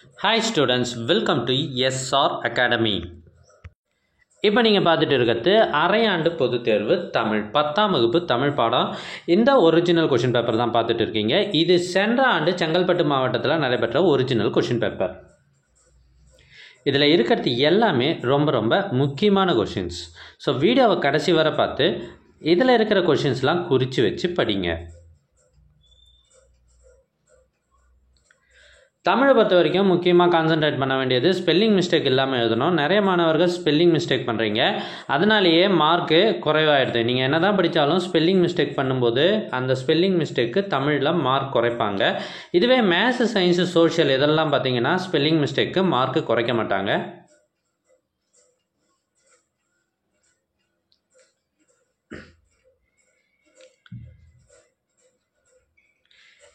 Hi students, welcome to SR Academy. இப்போ நீங்கள் பார்த்துட்டு இருக்கிறது அரையாண்டு பொதுத் தேர்வு தமிழ் 10ஆம் வகுப்பு தமிழ் பாடம். இந்த ஒரிஜினல் கொஷின் பேப்பர் தான் பார்த்துட்டு இருக்கீங்க. இது சென்ற ஆண்டு செங்கல்பட்டு மாவட்டத்தில் நடைபெற்ற ஒரிஜினல் கொஷின் பேப்பர். இதில் இருக்கிறது எல்லாமே ரொம்ப முக்கியமான கொஷின்ஸ். ஸோ வீடியோவை கடைசி வரை பார்த்து இதில் இருக்கிற கொஷின்ஸ்லாம் குறித்து வச்சு படிங்க. தமிழை பொறுத்த வரைக்கும் முக்கியமாக கான்சன்ட்ரேட் பண்ண வேண்டியது ஸ்பெல்லிங் மிஸ்டேக் இல்லாமல் எழுதணும். நிறைய மாணவர்கள் ஸ்பெல்லிங் மிஸ்டேக் பண்ணுறீங்க, அதனாலேயே மார்க்கு குறைவாயிடுது. நீங்கள் என்ன தான் படித்தாலும் ஸ்பெல்லிங் மிஸ்டேக் பண்ணும்போது அந்த ஸ்பெல்லிங் மிஸ்டேக்கு தமிழில் மார்க் குறைப்பாங்க. இதுவே மேத்ஸ், சயின்ஸு, சோஷியல் இதெல்லாம் பார்த்தீங்கன்னா ஸ்பெல்லிங் மிஸ்டேக்கு மார்க்கு குறைக்க மாட்டாங்க.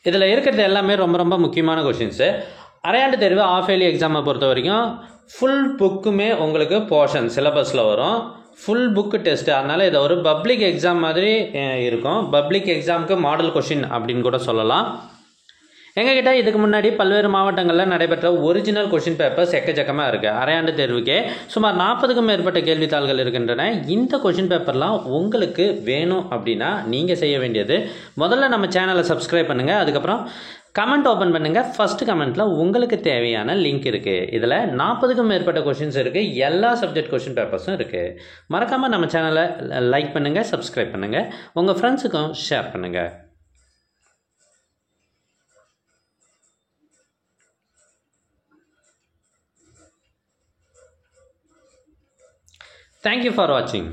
இதில் இருக்கிறது எல்லாமே ரொம்ப முக்கியமான கொஷின்ஸு. அரையாண்டு தேர்வு ஆஃப் இயர்லி எக்ஸாமை பொறுத்த வரைக்கும் ஃபுல் புக்குமே உங்களுக்கு போர்ஷன் சிலபஸில் வரும். ஃபுல் புக்கு டெஸ்ட்டு, அதனால் இதை ஒரு பப்ளிக் எக்ஸாம் மாதிரி இருக்கும். பப்ளிக் எக்ஸாமுக்கு மாடல் கொஷின் அப்படின்னு கூட சொல்லலாம். எங்ககிட்ட இதுக்கு முன்னாடி பல்வேறு மாவட்டங்களில் நடைபெற்ற ஒரிஜினல் கொஷின் பேப்பர்ஸ் எக்கச்சக்கமாக இருக்குது. அரையாண்டு தேர்வுக்கே சுமார் 40க்கும் மேற்பட்ட கேள்வித்தாள்கள் இருக்கின்றன. இந்த கொஷின் பேப்பர்லாம் உங்களுக்கு வேணும் அப்படின்னா நீங்கள் செய்ய வேண்டியது, முதல்ல நம்ம சேனலை சப்ஸ்கிரைப் பண்ணுங்கள். அதுக்கப்புறம் கமெண்ட் ஓப்பன் பண்ணுங்கள். ஃபஸ்ட்டு கமெண்ட்டில் உங்களுக்கு தேவையான லிங்க் இருக்குது. இதில் 40க்கும் மேற்பட்ட கொஷின்ஸ் இருக்குது. எல்லா சப்ஜெக்ட் கொஷின் பேப்பர்ஸும் இருக்குது. மறக்காமல் நம்ம சேனலை லைக் பண்ணுங்கள், சப்ஸ்கிரைப் பண்ணுங்கள், உங்கள் ஃப்ரெண்ட்ஸுக்கும் ஷேர் பண்ணுங்கள். Thank you for watching.